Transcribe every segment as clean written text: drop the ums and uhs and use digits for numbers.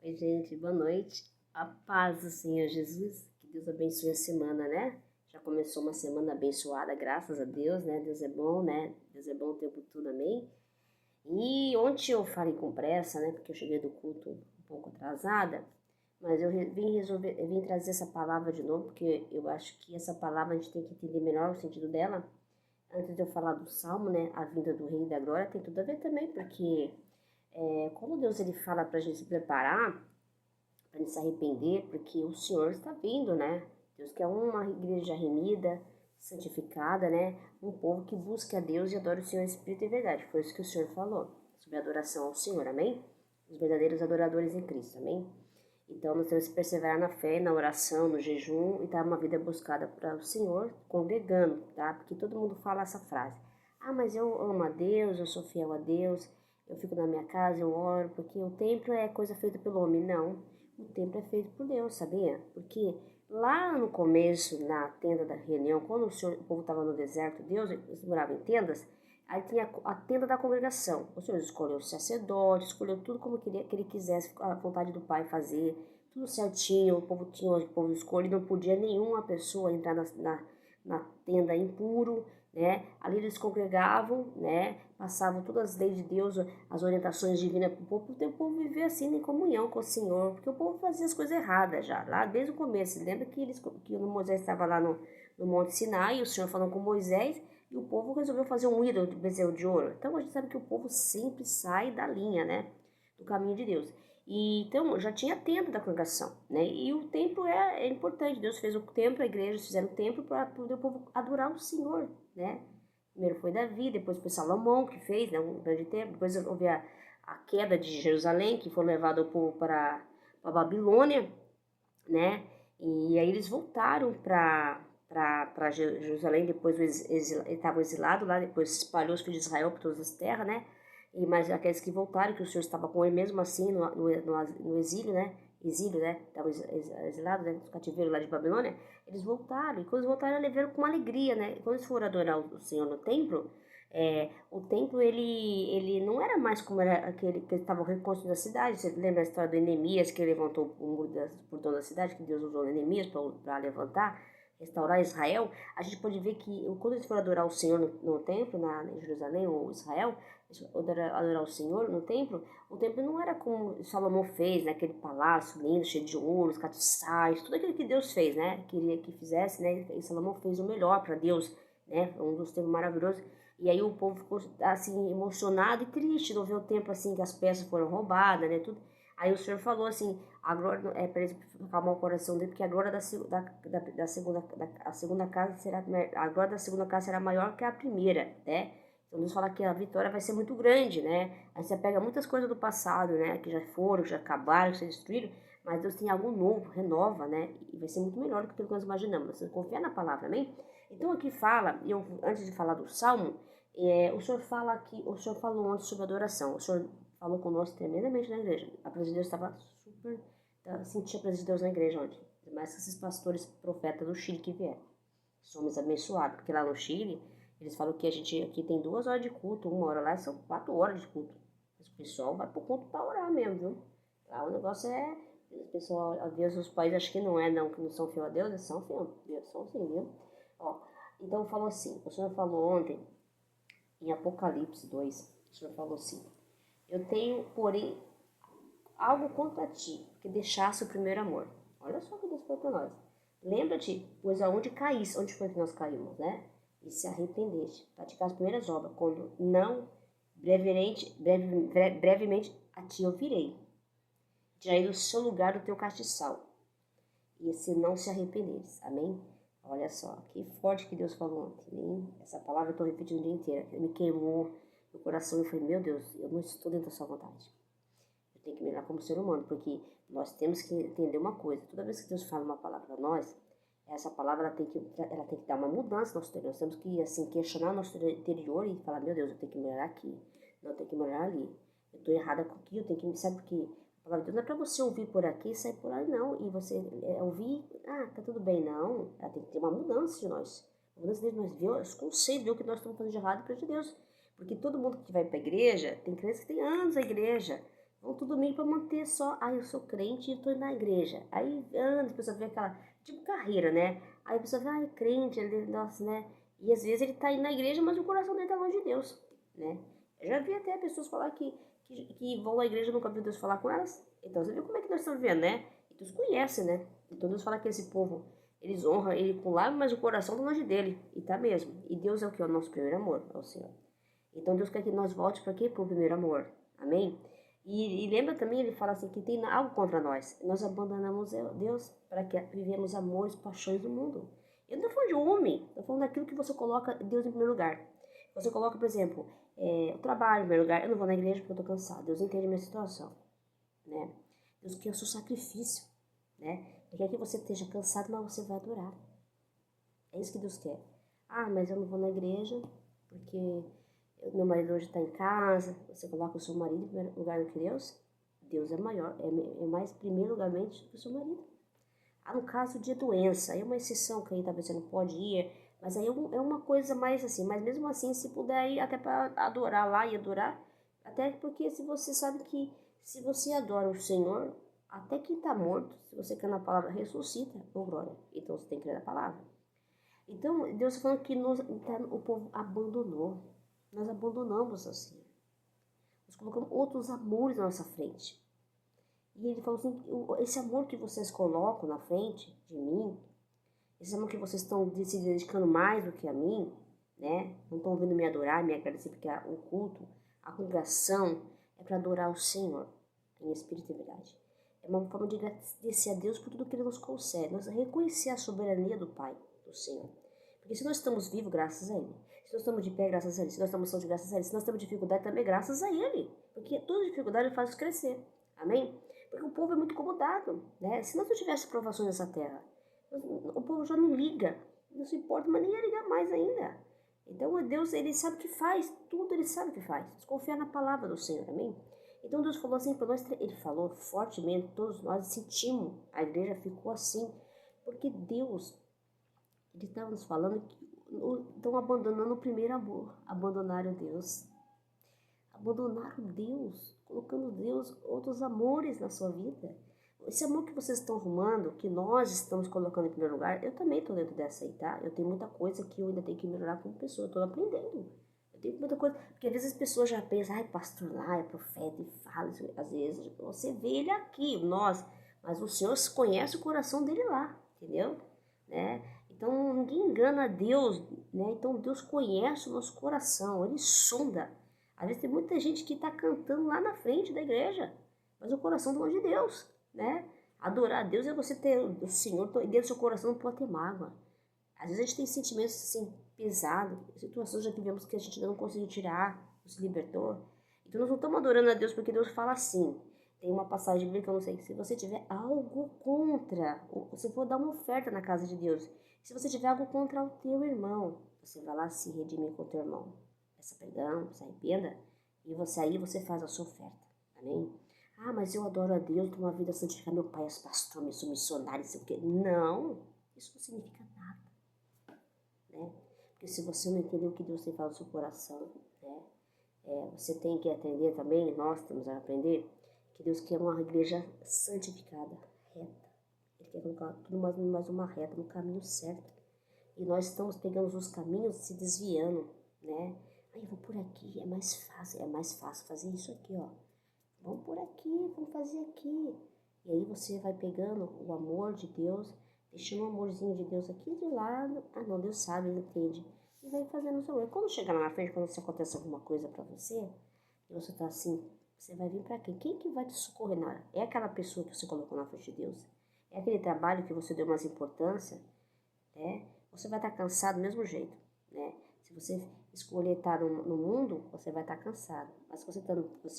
Oi, gente, boa noite. A paz do Senhor Jesus. Que Deus abençoe a semana, né? Já começou uma semana abençoada, graças a Deus, né? Deus é bom, né? Deus é bom o tempo todo, amém? E ontem eu falei com pressa, né? Porque eu cheguei do culto um pouco atrasada, mas eu vim trazer essa palavra de novo, porque eu acho que essa palavra a gente tem que entender melhor o sentido dela. Antes de eu falar do Salmo, né? A vinda do Rei da Glória tem tudo a ver também, porque como Deus ele fala pra gente se preparar, para gente se arrepender, porque o Senhor está vindo, né? Deus quer uma igreja remida, santificada, né? Um povo que busque a Deus e adore o Senhor em espírito e verdade. Foi isso que o Senhor falou, sobre a adoração ao Senhor, amém? Os verdadeiros adoradores em Cristo, amém? Então nós temos que perseverar na fé, na oração, no jejum e dar uma vida buscada para o Senhor, congregando, tá? Porque todo mundo fala essa frase. Ah, mas eu amo a Deus, eu sou fiel a Deus, eu fico na minha casa, eu oro, porque o templo é coisa feita pelo homem. Não, o templo é feito por Deus, sabia? Porque lá no começo, na tenda da reunião, quando o povo estava no deserto, Deus, eles moravam em tendas, aí tinha a tenda da congregação. O Senhor escolheu o sacerdote, escolheu tudo como que ele quisesse, a vontade do Pai fazer, tudo certinho, o povo tinha o povo escolhe, não podia nenhuma pessoa entrar na tenda impuro, né? Ali eles congregavam, né? Passavam todas as leis de Deus, as orientações divinas para o povo, porque o povo vivia assim em comunhão com o Senhor, porque o povo fazia as coisas erradas já, lá desde o começo. Lembra que Moisés estava lá no Monte Sinai, e o Senhor falando com Moisés, e o povo resolveu fazer um ídolo de bezerro de ouro. Então a gente sabe que o povo sempre sai da linha, né? Do caminho de Deus. E então já tinha templo da congregação, né? E o templo é importante. Deus fez o templo, a igreja fizeram o templo para poder o povo adorar o Senhor, né? Primeiro foi Davi, depois foi Salomão que fez, né, um grande templo. Depois houve a queda de Jerusalém, que foi levado o povo para a Babilônia, né? E aí eles voltaram para Jerusalém, depois eles estavam exilados lá, depois espalhou os filhos de Israel por todas as terras, né? E mas aqueles que voltaram, que o Senhor estava com ele mesmo assim no exílio, né? Exílio, né? Estavam exilados, né? No cativeiro lá de Babilônia, eles voltaram. E quando eles voltaram, eles levaram com alegria, né? E quando eles foram adorar o Senhor no templo, o templo ele não era mais como era aquele que eles estavam reconstruindo a cidade. Você lembra a história do Neemias, que levantou o muro por toda a cidade, que Deus usou Neemias para levantar, restaurar Israel? A gente pode ver que quando eles foram adorar o Senhor no templo, em Jerusalém ou Israel, adorar o Senhor no templo, o templo não era como Salomão fez, né? Aquele palácio lindo, cheio de ouros, castiçais, tudo aquilo que Deus fez, né? Queria que fizesse, né? E Salomão fez o melhor para Deus, né? Um dos templos maravilhosos. E aí o povo ficou assim emocionado e triste de ver o templo assim que as peças foram roubadas, né? Tudo. Aí o Senhor falou assim, a glória para ele acalmar o coração dele, porque a glória a segunda casa será a glória da segunda casa será maior que a primeira, né? Então Deus fala que a vitória vai ser muito grande, né? Aí você pega muitas coisas do passado, né? Que já foram, que já acabaram, que já destruíram, mas Deus tem algo novo, renova, né? E vai ser muito melhor do que nós imaginamos. Você confia na palavra, amém? Então aqui fala, antes de falar do Salmo, o Senhor falou ontem sobre adoração. O Senhor falou conosco tremendamente na igreja. A presença de Deus estava super, sentia a presença de Deus na igreja ontem. Mais que esses pastores profetas do Chile que vieram. Somos abençoados, porque lá no Chile eles falam que a gente aqui tem 2 horas de culto, 1 hora lá são 4 horas de culto. Mas o pessoal vai pro culto para orar mesmo, viu? Lá o negócio é. O pessoal, às vezes os países acho que não, que não são fiel a Deus, eles são fiel. Deus são sim, viu? Ó, então falou assim, o Senhor falou ontem, em Apocalipse 2, o Senhor falou assim, eu tenho, porém, algo contra ti, que deixasse o primeiro amor. Olha só o que Deus falou para nós. Lembra-te, pois aonde caísse, onde foi que nós caímos, né? E se arrependeste, praticar as primeiras obras, quando não brevemente a ti eu virei, tirei do seu lugar do teu castiçal, e se não se arrependeres, amém? Olha só, que forte que Deus falou ontem, hein? Essa palavra eu estou repetindo o dia inteiro, me queimou no coração, eu falei, meu Deus, eu não estou dentro da sua vontade. Eu tenho que melhorar como ser humano, porque nós temos que entender uma coisa, toda vez que Deus fala uma palavra para nós, essa palavra ela tem que dar uma mudança no nosso interior. Nós temos que assim, questionar o nosso interior e falar, meu Deus, eu tenho que melhorar aqui, não, eu tenho que melhorar ali. Eu estou errada com aqui, eu tenho que, sabe por quê? A palavra de Deus não é para você ouvir por aqui e sair por aí, não. E você ouvir, tá tudo bem, não. Ela tem que ter uma mudança de nós. Uma mudança de nós ver os conceitos, ver o que nós estamos fazendo de errado para de Deus. Porque todo mundo que vai para a igreja, tem crianças que tem anos na igreja, Vão todo domingo para manter só, eu sou crente e estou na igreja. Aí antes a pessoa vê aquela, tipo carreira, né? Aí a pessoa vê, é crente, ele, nossa, né? E às vezes ele tá indo na igreja, mas o coração dele tá longe de Deus, né? Eu já vi até pessoas falar que vão à igreja e nunca viu Deus falar com elas. Então você viu como é que nós estamos vivendo, né? E Deus conhece, né? Então Deus fala que esse povo, eles honram ele com lábios, mas o coração tá longe dele. E tá mesmo. E Deus é o que? É o nosso primeiro amor, é o Senhor. Então Deus quer que nós volte para quê? Para o primeiro amor. Amém? E lembra também, ele fala assim, que tem algo contra nós. Nós abandonamos Deus para que vivemos amores, paixões do mundo. Eu não estou falando de homem, estou falando daquilo que você coloca Deus em primeiro lugar. Você coloca, por exemplo, o trabalho em primeiro lugar. Eu não vou na igreja porque eu estou cansado. Deus entende a minha situação, né? Deus quer o seu sacrifício, né? Ele quer que você esteja cansado, mas você vai adorar. É isso que Deus quer. Mas eu não vou na igreja porque meu marido hoje está em casa. Você coloca o seu marido em primeiro lugar do que Deus. Deus é maior, é mais primeiro lugarmente que o seu marido. No caso de doença, aí é uma exceção que aí talvez você não pode ir, mas aí é uma coisa mais assim, mas mesmo assim, se puder ir até para adorar lá e adorar, até porque se você sabe que se você adora o Senhor, até quem está morto, se você quer na palavra, ressuscita, ou glória. Então você tem que crer na palavra. Então Deus está falando que o povo abandonou, nós abandonamos assim, nós colocamos outros amores na nossa frente. E ele falou assim, esse amor que vocês colocam na frente de mim, esse amor que vocês estão se dedicando mais do que a mim, né? Não estão vindo me adorar, me agradecer, porque o culto, a congregação é para adorar o Senhor em espírito e verdade. É uma forma de agradecer a Deus por tudo que Ele nos concede, nós reconhecer a soberania do Pai, do Senhor. Porque se nós estamos vivos, graças a Ele. Se nós estamos de pé, graças a Ele. Se nós estamos saúde, graças a Ele. Se nós temos dificuldade, também graças a Ele. Porque toda dificuldade faz crescer. Amém? Porque o povo é muito incomodado, né? Se nós não tivesse provações nessa terra, o povo já não liga, não se importa, mas nem ia ligar mais ainda. Então Deus, Ele sabe o que faz, tudo Ele sabe o que faz. Confiar na palavra do Senhor, amém? Então Deus falou assim para nós, Ele falou fortemente, todos nós sentimos, a igreja ficou assim, porque Deus, Ele estava nos falando que estão abandonando o primeiro amor, abandonaram Deus. Abandonaram Deus, colocando Deus, outros amores na sua vida. Esse amor que vocês estão arrumando, que nós estamos colocando em primeiro lugar, eu também estou dentro dessa aí, tá? Eu tenho muita coisa que eu ainda tenho que melhorar como pessoa, eu estou aprendendo. Eu tenho muita coisa, porque às vezes as pessoas já pensam, pastor lá é profeta e fala isso. Às vezes você vê ele aqui, nós, mas o Senhor conhece o coração dele lá, entendeu? Né? Então ninguém engana Deus, né? Então Deus conhece o nosso coração, Ele sonda. Às vezes tem muita gente que está cantando lá na frente da igreja, mas o coração está longe de Deus, né? Adorar a Deus é você ter o Senhor dentro do seu coração, não pode ter mágoa. Às vezes a gente tem sentimentos assim, pesados, situações já vivemos que a gente não conseguiu tirar, não se libertou. Então nós não estamos adorando a Deus porque Deus fala assim. Tem uma passagem bíblica que eu não sei, se você tiver algo contra, se for dar uma oferta na casa de Deus, se você tiver algo contra o teu irmão, você vai lá se redimir com o teu irmão. Peça perdão, se arrependa, e você faz a sua oferta, amém? Mas eu adoro a Deus, tenho uma vida santificada, meu pai é pastor, eu sou missionário, sei o quê. Não, isso não significa nada, né? Porque se você não entender o que Deus tem falado no seu coração, né? Você tem que aprender também, nós temos a aprender, que Deus quer uma igreja santificada, reta. Ele quer colocar tudo mais uma reta, no caminho certo. E nós estamos pegando os caminhos se desviando, né? Eu vou por aqui, é mais fácil fazer isso aqui, ó. Vamos por aqui, vamos fazer aqui. E aí você vai pegando o amor de Deus, deixando o amorzinho de Deus aqui de lado. Não, Deus sabe, Ele entende. E vai fazendo o seu erro. Quando chegar lá na frente, quando acontece alguma coisa pra você, e você tá assim, você vai vir pra quem? Quem que vai te socorrer na hora? É aquela pessoa que você colocou na frente de Deus? É aquele trabalho que você deu mais importância? Né? Você vai estar cansado do mesmo jeito, né? Se você escolher estar no mundo, você vai estar cansado. Mas se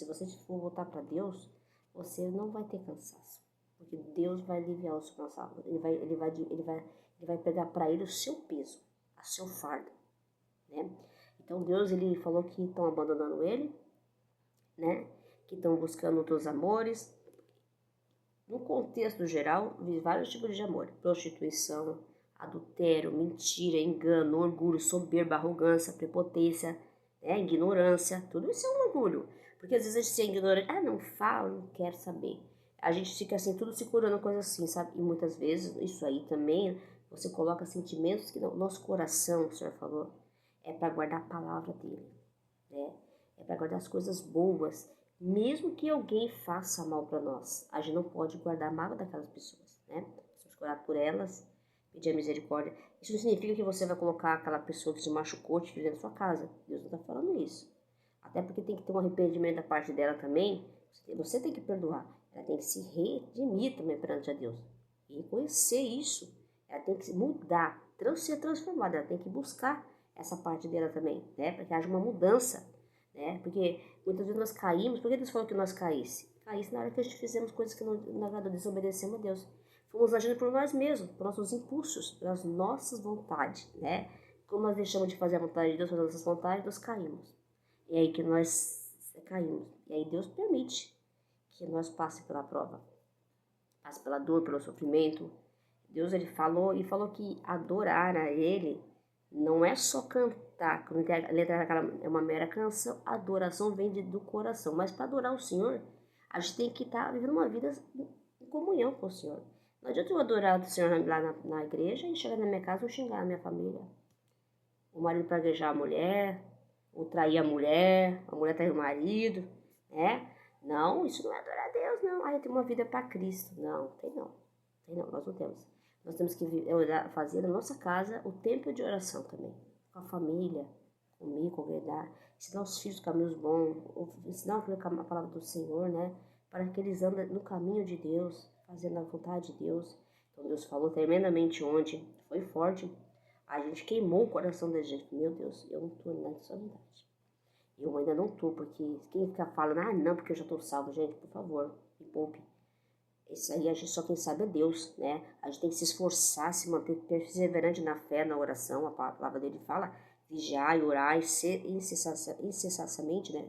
você for voltar para Deus, você não vai ter cansaço. Porque Deus vai aliviar o seu cansaço. Ele vai pegar para Ele o seu peso, o seu fardo, né? Então Deus, Ele falou que estão abandonando Ele, né? Que estão buscando outros amores. No contexto geral, vi vários tipos de amor. Prostituição, adultério, mentira, engano, orgulho, soberba, arrogância, prepotência, ignorância, tudo isso é um orgulho. Porque às vezes a gente se ignorante, não fala, não quero saber. A gente fica assim, tudo se curando, coisa assim, sabe? E muitas vezes, isso aí também, você coloca sentimentos que no nosso coração, o Senhor falou, é para guardar a palavra dele, né? É para guardar as coisas boas, mesmo que alguém faça mal para nós. A gente não pode guardar a mágoa daquelas pessoas, né? Precisamos orar por elas, pedir a misericórdia. Isso não significa que você vai colocar aquela pessoa que se machucou te dentro da sua casa. Deus não está falando isso. Até porque tem que ter um arrependimento da parte dela também. Você tem que perdoar. Ela tem que se redimir também perante a Deus. E reconhecer isso. Ela tem que mudar, ser transformada. Ela tem que buscar essa parte dela também, né? Para que haja uma mudança, né? Porque muitas vezes nós caímos. Por que Deus falou que nós caísse? Caísse na hora que a gente fizemos coisas que nós desobedecemos a Deus. Fomos agindo por nós mesmos, por nossos impulsos, pelas nossas vontades, né? Como nós deixamos de fazer a vontade de Deus, fazer as nossas vontades, nós caímos. E aí que nós caímos. E aí Deus permite que nós passe pela prova. Passe pela dor, pelo sofrimento. Deus, ele falou que adorar a ele não é só cantar. A letra é uma mera canção. A adoração vem do coração. Mas para adorar o Senhor, a gente tem que estar vivendo uma vida em comunhão com o Senhor. Não adianta eu adorar o Senhor lá na igreja e chegar na minha casa ou xingar a minha família. O marido praguejar a mulher, ou trair a mulher trair o marido, né? Não, isso não é adorar a Deus, não. Eu tenho uma vida para Cristo. Não, tem não. Nós não temos. Nós temos que fazer na nossa casa o tempo de oração também. Com a família, comigo, congregar. Ensinar os filhos caminhos bons, ensinar a palavra do Senhor, né? Para que eles andem no caminho de Deus, fazendo a vontade de Deus. Então Deus falou tremendamente ontem, foi forte. A gente queimou o coração da gente. Meu Deus, eu não estou nessa vontade. Eu ainda não estou, porque quem fica falando, não, porque eu já estou salvo, gente, por favor, me poupe. Isso aí a gente só quem sabe é Deus, né? A gente tem que se esforçar, se manter perseverante na fé, na oração. A palavra dele fala, vigiar e orar incessantemente, né?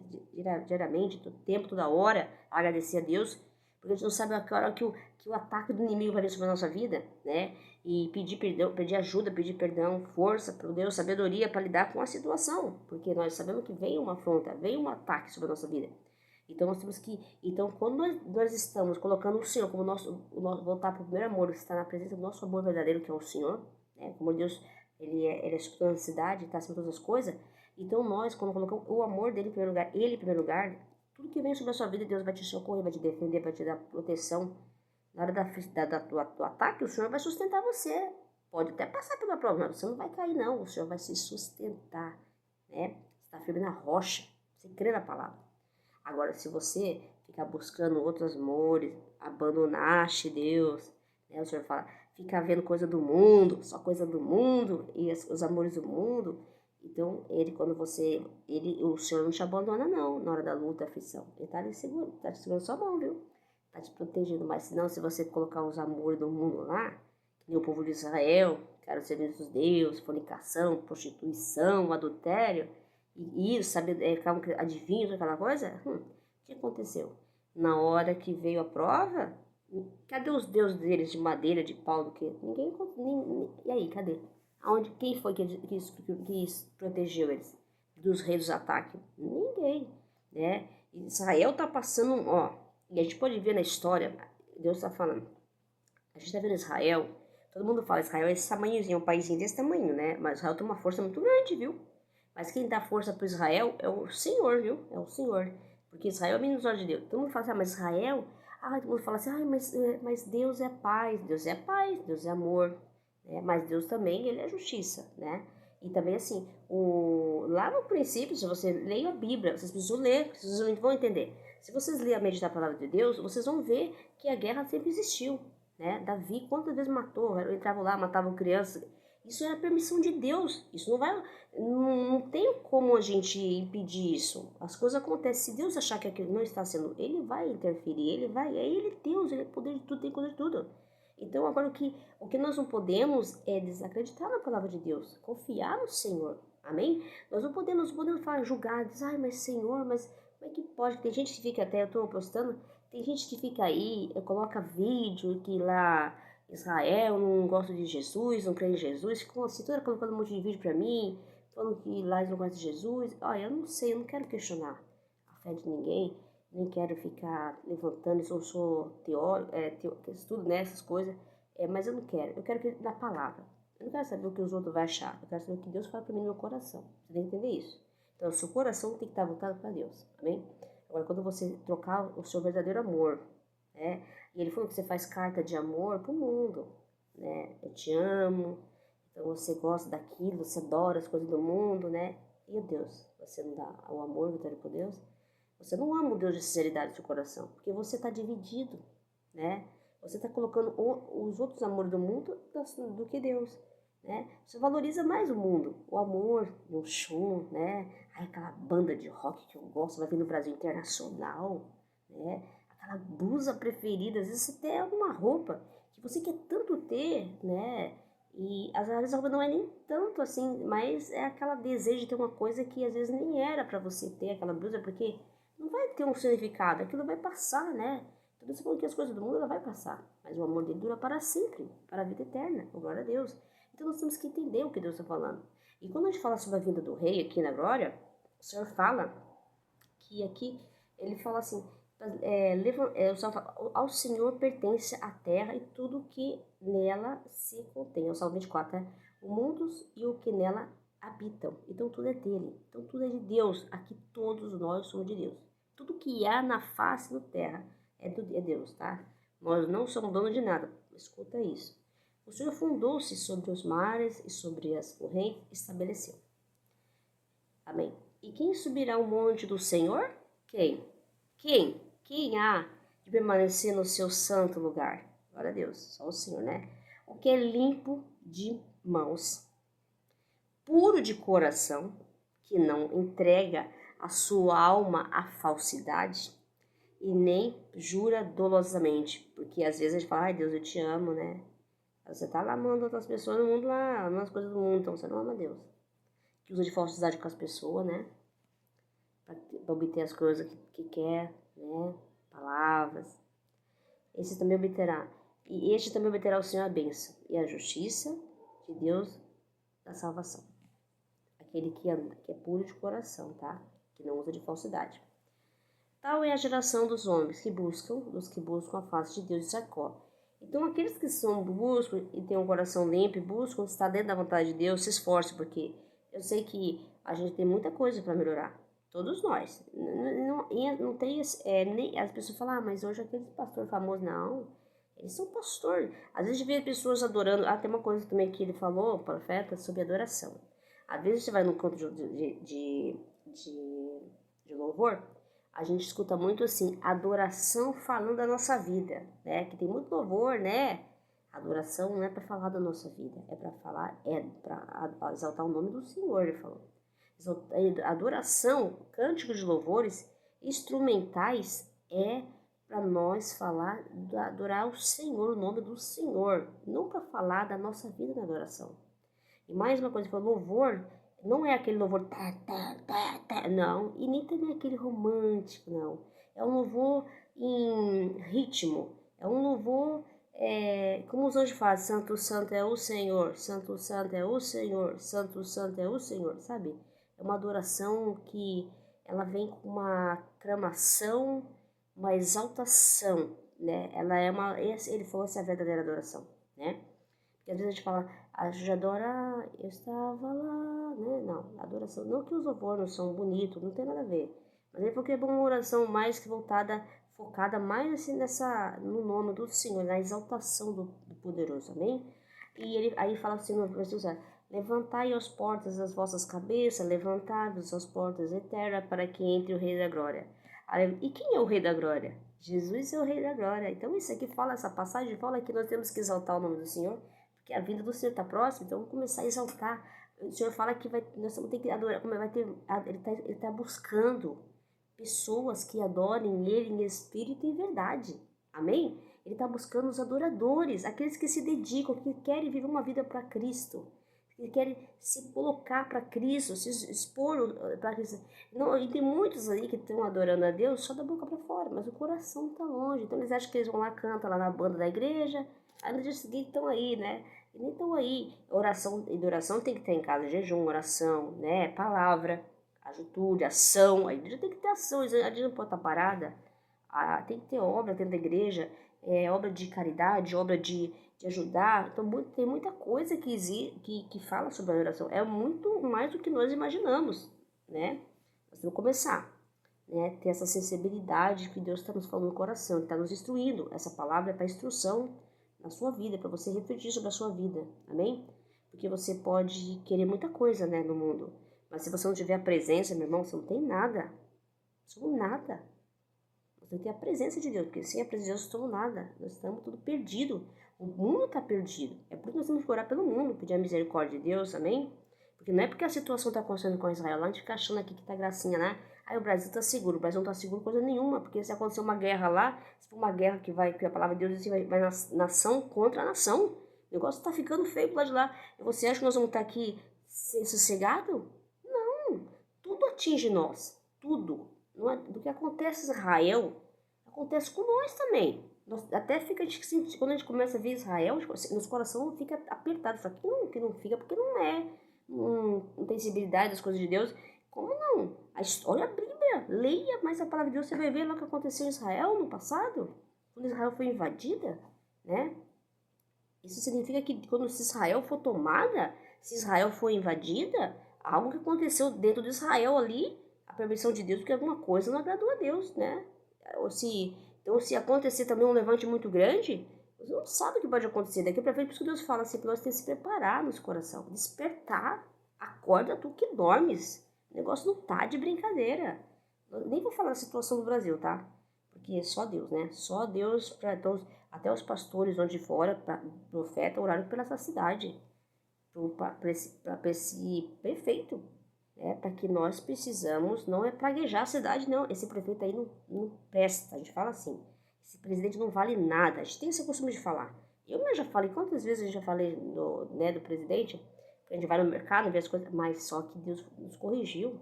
Diariamente, todo tempo, toda hora, agradecer a Deus. Porque a gente não sabe a hora que o ataque do inimigo vai vir sobre a nossa vida, né? E pedir perdão, pedir ajuda, pedir perdão, força para Deus, sabedoria para lidar com a situação. Porque nós sabemos que vem uma afronta, vem um ataque sobre a nossa vida. Então nós temos que. Então, quando nós estamos colocando o Senhor como voltar para o primeiro amor, está na presença do nosso amor verdadeiro, que é o Senhor, né? Como Deus, ele é sobre toda a cidade, está acima de todas as coisas. Então nós, quando colocamos o amor dele em primeiro lugar, ele em primeiro lugar, tudo que vem sobre a sua vida, Deus vai te socorrer, vai te defender, vai te dar proteção. Na hora do ataque, o Senhor vai sustentar você. Pode até passar pela prova, mas você não vai cair, não. O Senhor vai se sustentar, né? Você está firme na rocha. Você crê na palavra. Agora, se você ficar buscando outros amores, abandonaste Deus, né? O Senhor fala, ficar vendo coisa do mundo, só coisa do mundo, e os amores do mundo. Então, o Senhor não te abandona, não, na hora da luta, aflição. Ele está ali segurando, está te segurando sua mão, viu? Está te protegendo. Mas senão, se você colocar os amores do mundo lá, que nem o povo de Israel, que era o serviço dos deuses, fornicação, prostituição, adultério, e isso, sabe, ficavam adivinhos, aquela coisa, o que aconteceu? Na hora que veio a prova, cadê os deuses deles de madeira, de pau, do que? Ninguém, e aí, cadê? Quem foi que protegeu eles dos reis dos ataques? Ninguém, né? Israel tá passando, e a gente pode ver na história, Deus tá falando, a gente tá vendo Israel, todo mundo fala, Israel é esse tamanhozinho, um paísinho desse tamanho, né? Mas Israel tem uma força muito grande, viu? Mas quem dá força para Israel é o Senhor, viu? É o Senhor. Porque Israel é menos olhos de Deus. Todo mundo fala assim, mas Israel... todo mundo fala assim, mas Deus é paz. Deus é paz, Deus é amor. Né? Mas Deus também, ele é justiça, né? E também assim, lá no princípio, se você leia a Bíblia, vocês precisam ler, vocês vão entender. Se vocês lerem a meditar a palavra de Deus, vocês vão ver que a guerra sempre existiu. Né? Davi, quantas vezes matou? Entrava lá, matava criança. Isso era permissão de Deus. Isso não tem como a gente impedir isso. As coisas acontecem. Se Deus achar que aquilo não está sendo, ele vai interferir, ele é Deus, ele é poder de tudo, tem poder de tudo. Então agora o que nós não podemos é desacreditar na palavra de Deus, confiar no Senhor. Amém? Nós não podemos julgar, dizer, mas Senhor, mas como é que pode? Tem gente que fica até, eu estou postando, tem gente que fica aí, coloca vídeo que lá Israel não gosta de Jesus, não crê em Jesus, ficam assim, toda colocando um monte de vídeo pra mim, falando que lá eles não gostam de Jesus. Eu não sei, eu não quero questionar fé de ninguém, nem quero ficar levantando, eu sou teórico, estudo nessas coisas, mas eu não quero. Eu quero que na palavra. Eu não quero saber o que os outros vão achar. Eu quero saber o que Deus fala para mim no meu coração. Você tem que entender isso. Então, o seu coração tem que estar voltado para Deus. Amém? Agora, quando você trocar o seu verdadeiro amor, né? E ele falou que você faz carta de amor pro mundo, né? Eu te amo, então você gosta daquilo, você adora as coisas do mundo, né? E a Deus, você não dá o amor verdadeiro por Deus? Você não ama o Deus de sinceridade no seu coração, porque você está dividido, né? Você está colocando os outros amores do mundo do que Deus, né? Você valoriza mais o mundo, o amor, o show, né? Ai, aquela banda de rock que eu gosto, vai vir no Brasil Internacional, né? Aquela blusa preferida, às vezes você tem alguma roupa que você quer tanto ter, né? E às vezes a roupa não é nem tanto assim, mas é aquela desejo de ter uma coisa que às vezes nem era para você ter aquela blusa, porque não vai ter um significado, aquilo vai passar, né? Tudo isso que as coisas do mundo ela vai passar, mas o amor dele dura para sempre, para a vida eterna, glória a Deus. Então nós temos que entender o que Deus está falando. E quando a gente fala sobre a vinda do rei aqui na glória, o Senhor fala que aqui, ele fala assim, o Senhor fala, ao Senhor pertence a terra e tudo que nela se contém. É o Salmo 24, né? O mundo e o que nela habitam. Então tudo é dele, então tudo é de Deus. Aqui todos nós somos de Deus. Tudo que há na face da terra é Deus, tá? Nós não somos donos de nada. Escuta isso. O Senhor fundou-se sobre os mares e sobre as correntes, estabeleceu. Amém. E quem subirá ao monte do Senhor? Quem? Quem há de permanecer no seu santo lugar? Glória a Deus, só o Senhor, né? O que é limpo de mãos, puro de coração, que não entrega a sua alma à falsidade e nem jura dolosamente, porque às vezes a gente fala, ai Deus, eu te amo, né? Você tá lá amando outras pessoas no mundo, lá, amando as coisas do mundo, então você não ama Deus. Que usa de falsidade com as pessoas, né? Para obter as coisas que quer, né? Palavras. Esse também obterá. E este também obterá o Senhor a bênção e a justiça de Deus da salvação. Aquele que é puro de coração, tá? Que não usa de falsidade. Tal é a geração dos homens dos que buscam a face de Deus de Jacó. Então, aqueles que buscam e têm um coração limpo e buscam estar dentro da vontade de Deus, se esforcem, porque eu sei que a gente tem muita coisa para melhorar. Todos nós. Não tem, nem as pessoas falam, mas hoje aquele pastor famoso, não. Eles são pastor. Às vezes vê pessoas adorando. Tem uma coisa também que ele falou, o profeta, sobre adoração. Às vezes você vai no canto de louvor, a gente escuta muito assim, adoração falando da nossa vida, né? Que tem muito louvor, né? Adoração não é para falar da nossa vida, é para falar, para exaltar o nome do Senhor, ele falou. Adoração, cânticos de louvores instrumentais é para nós falar, adorar o Senhor, o nome do Senhor, não para falar da nossa vida na adoração. E mais uma coisa, louvor não é aquele louvor não, e nem também aquele romântico, não. É um louvor em ritmo, é um louvor, como os anjos fazem, Santo, Santo é o Senhor, Santo, Santo é o Senhor, Santo, Santo é o Senhor, sabe? É uma adoração que ela vem com uma aclamação, uma exaltação, né? Ela é ele falou essa é a verdadeira adoração, né? Porque às vezes a gente fala, a gente adora, eu estava lá, né? Não, adoração, não que os louvores não são bonitos, não tem nada a ver. Mas ele falou que é uma oração mais que voltada, focada mais assim no nome do Senhor, na exaltação do poderoso, amém? E ele aí fala assim no versículo 7, levantai as portas das vossas cabeças, levantai-vos as portas eternas para que entre o Rei da Glória. E quem é o Rei da Glória? Jesus é o Rei da Glória. Então isso aqui fala, essa passagem fala que nós temos que exaltar o nome do Senhor, porque a vinda do Senhor está próxima, então vamos começar a exaltar. O Senhor fala que nós vamos ter que adorar, como vai ter, ele tá buscando pessoas que adorem Ele em espírito e em verdade, amém? Ele está buscando os adoradores, aqueles que se dedicam, que querem viver uma vida para Cristo, que querem se colocar para Cristo, se expor para Cristo. Não, e tem muitos aí que estão adorando a Deus só da boca para fora, mas o coração está longe. Então eles acham que eles vão lá, cantam lá na banda da igreja, aí no dia seguinte estão aí, né? E nem estão aí. Oração tem que ter em casa, jejum, oração, né? Palavra. atitude, ação. A igreja tem que ter ação, a igreja não pode estar parada. Tem que ter obra dentro da igreja, obra de caridade, obra de ajudar. Então tem muita coisa que fala sobre a oração. É muito mais do que nós imaginamos, né? Nós temos que começar, né? Ter essa sensibilidade que Deus está nos falando no coração, Ele está nos instruindo. Essa palavra é para instrução na sua vida, para você refletir sobre a sua vida, amém? Porque você pode querer muita coisa, né, no mundo, mas se você não tiver a presença, meu irmão, você não tem nada. Somos nada. Você tem que ter a presença de Deus, porque sem a presença de Deus, nós somos nada. Nós estamos tudo perdido. O mundo está perdido. É por isso que nós temos que orar pelo mundo, pedir a misericórdia de Deus, amém? Porque não é porque a situação está acontecendo com Israel lá, a gente fica achando aqui que tá gracinha, né? Aí o Brasil está seguro. O Brasil não está seguro coisa nenhuma, porque se acontecer uma guerra lá, se for uma guerra que a palavra de Deus diz que vai nação contra a nação. O negócio está ficando feio pro lado de lá. E você acha que nós vamos estar aqui sossegado? Não. Tudo atinge nós. Tudo. Não é, do que acontece em Israel, acontece com nós também. Até fica, quando a gente começa a ver Israel, nosso coração fica apertado. Só que não fica, porque não tem sensibilidade das coisas de Deus. Como não? Olha a Bíblia, leia mais a palavra de Deus, você vai ver lá o que aconteceu em Israel no passado, quando Israel foi invadida, né? Isso significa que quando Israel for tomada, se Israel for invadida, algo que aconteceu dentro de Israel ali, a permissão de Deus, porque alguma coisa não agradou a Deus, né? Então, se acontecer também um levante muito grande, você não sabe o que pode acontecer. Daqui para frente, por isso que Deus fala assim, que nós temos que se preparar no nosso coração, despertar, acorda tu que dormes. O negócio não tá de brincadeira. Eu nem vou falar da situação do Brasil, tá? Porque é só Deus, né? Só Deus, até os pastores onde fora, profeta, oraram pela essa cidade, para esse prefeito, né? Para que nós precisamos, não é praguejar a cidade, não. Esse prefeito aí não presta, a gente fala assim. Esse presidente não vale nada, a gente tem esse costume de falar. Eu mesmo já falei, quantas vezes eu já falei do presidente, que a gente vai no mercado, vê as coisas, mas só que Deus nos corrigiu.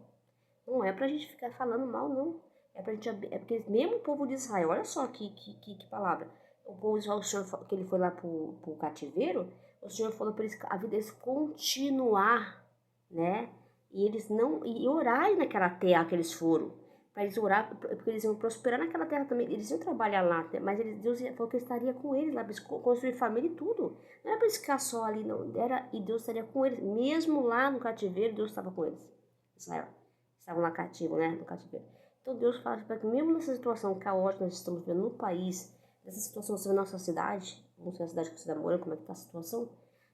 Não é pra gente ficar falando mal, não. É porque mesmo o povo de Israel, olha só que palavra. O povo de Israel, o Senhor, que ele foi lá pro cativeiro, o Senhor falou para eles, a vida deles continuar, né? E eles não, e orarem naquela terra que eles foram. Para eles orar, porque eles iam prosperar naquela terra também. Eles iam trabalhar lá, mas Deus falou que estaria com eles lá, para eles construir família e tudo. Não era para eles ficar só ali, não. E Deus estaria com eles. Mesmo lá no cativeiro, Deus estava com eles. Israel. Estavam lá cativos, né? No cativeiro. Então Deus fala para que mesmo nessa situação caótica que nós estamos vivendo no país, nessa situação que você vê na nossa cidade, não sei a cidade que você está morando, como é que está a situação,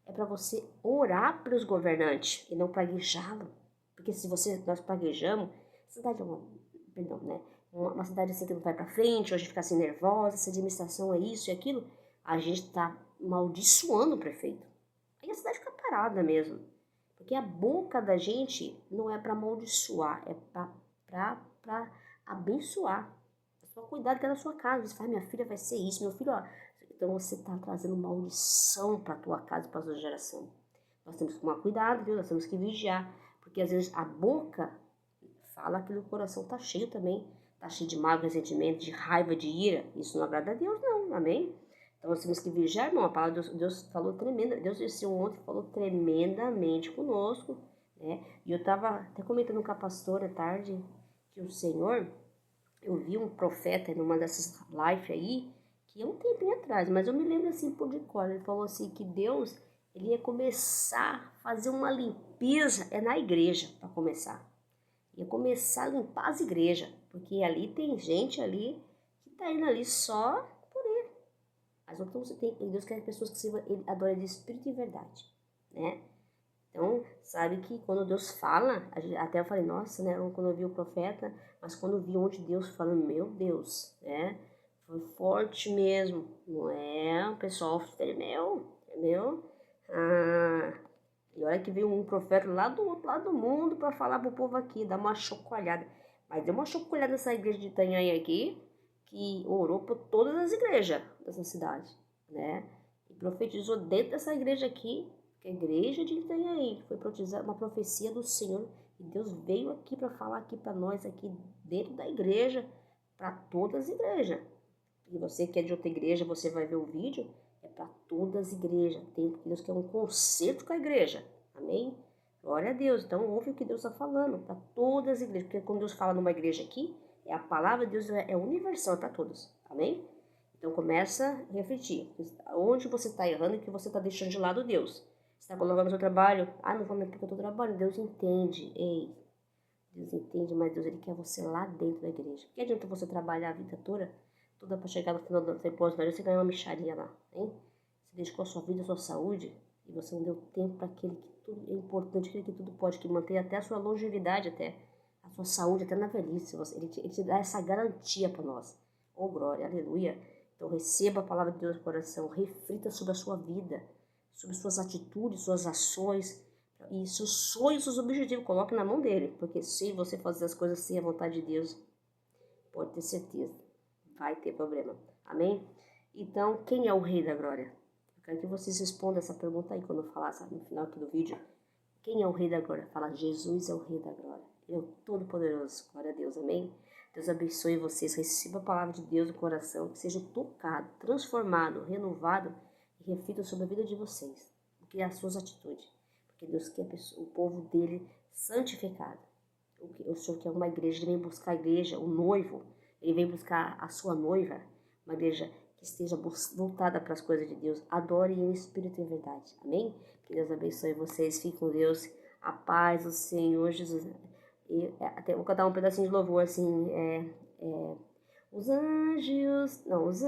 é para você orar pelos governantes e não praguejá-lo. Porque se nós praguejamos, a cidade é uma cidade assim que não vai para frente, a gente fica assim nervosa, essa administração é isso e aquilo, a gente está amaldiçoando o prefeito. Aí a cidade fica parada mesmo. Porque a boca da gente não é para amaldiçoar, é para abençoar. Só cuidado que é na sua casa. Você fala, minha filha vai ser isso, meu filho, ó. Então você está trazendo maldição para a tua casa, para a sua geração. Nós temos que tomar cuidado, viu? Nós temos que vigiar. Porque às vezes a boca fala que o coração está cheio também. Está cheio de mágoa, ressentimento, de raiva, de ira. Isso não agrada a Deus, não. Amém? Então nós temos que vigiar, irmão. A palavra de Deus falou tremenda. Deus desceu ontem, falou tremendamente conosco, né? E eu estava até comentando com a pastora à tarde que o Senhor, eu vi um profeta numa dessas lives aí, que é um tempinho atrás, mas eu me lembro assim por de cor. Ele falou assim que Deus, ele ia começar a fazer uma limpeza, na igreja, para começar. Ia começar a limpar as igrejas, porque ali tem gente ali que tá indo ali só por ele. Mas então você tem, Deus quer pessoas que ele adora de espírito e verdade, né? Então, sabe que quando Deus fala, até eu falei, nossa, né? Quando eu vi o profeta, mas quando eu vi onde Deus falando, meu Deus, né? Foi forte mesmo, não é? O pessoal tremeu, entendeu? E olha que veio um profeta lá do outro lado do mundo para falar pro povo aqui, dar uma chocolhada. Mas deu uma chocolhada nessa igreja de Itanhaém aqui, que orou por todas as igrejas dessa cidade, né? E profetizou dentro dessa igreja aqui, que é a igreja de Itanhaém, que foi uma profecia do Senhor. E Deus veio aqui para falar aqui para nós, aqui dentro da igreja, para todas as igrejas. E você que é de outra igreja, você vai ver o vídeo, é para todas as igrejas. Deus quer um concerto com a igreja. Amém? Glória a Deus. Então, ouve o que Deus está falando para todas as igrejas. Porque quando Deus fala numa igreja aqui, a palavra de Deus é universal para todos. Amém? Então, começa a refletir. Onde você está errando e que você está deixando de lado Deus. Você está colocando no seu trabalho. Não vou nem porque eu estou trabalhando. Deus entende. Ei, Deus entende, mas Deus ele quer você lá dentro da igreja. Que adianta você trabalhar a vida toda para chegar no final do tempo, você ganhar uma mixaria lá, hein? Você dedicou a sua vida, a sua saúde, e você não deu tempo para aquele que tudo é importante, aquele que tudo pode, que manter até a sua longevidade, até a sua saúde, até na velhice. Ele te dá essa garantia para nós. Oh, glória, aleluia. Então receba a palavra de Deus no coração, reflita sobre a sua vida, sobre suas atitudes, suas ações, e seus sonhos, seus objetivos, coloque na mão dele. Porque se você fazer as coisas sem a vontade de Deus, pode ter certeza, vai ter problema. Amém? Então, quem é o Rei da Glória? Eu quero que vocês respondam essa pergunta aí quando eu falar, sabe, no final aqui do vídeo. Quem é o Rei da Glória? Fala, Jesus é o Rei da Glória. Ele é o Todo-Poderoso. Glória a Deus, amém? Deus abençoe vocês. Receba a palavra de Deus no coração. Que seja tocado, transformado, renovado e reflita sobre a vida de vocês. Porque é as suas atitudes. Porque Deus quer o povo dele santificado. O Senhor quer uma igreja, ele vem buscar a igreja, o noivo. Ele vem buscar a sua noiva. Uma igreja que esteja voltada para as coisas de Deus. Adore em espírito e em verdade. Amém? Que Deus abençoe vocês. Fiquem com Deus. A paz do Senhor Jesus. E até vou cantar um pedacinho de louvor assim. Os anjos, não, os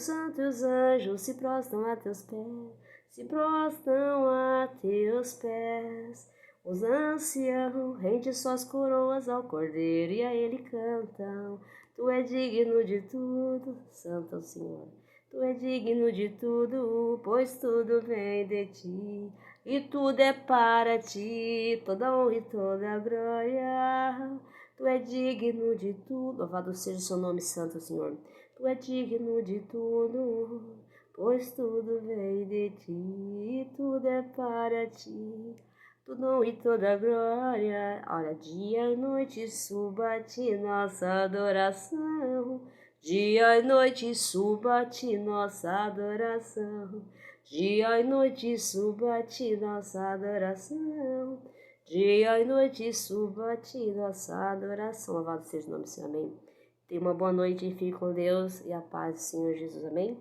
santos anjos se prostram a teus pés. Se prostram a teus pés. Os anciãos rendem suas coroas ao Cordeiro e a ele cantam. Tu é digno de tudo, Santo Senhor. Tu é digno de tudo, pois tudo vem de ti. E tudo é para ti, toda honra e toda glória. Tu é digno de tudo, louvado seja o seu nome, Santo Senhor. Tu é digno de tudo, pois tudo vem de ti. E tudo é para ti. Tudo e toda glória, olha, dia e noite suba a ti nossa adoração. Dia e noite suba a ti nossa adoração. Dia e noite suba a ti nossa adoração. Dia e noite suba a ti nossa adoração. Louvado seja o nome do Senhor, amém. Tenha uma boa noite e fique com Deus e a paz do Senhor Jesus, amém.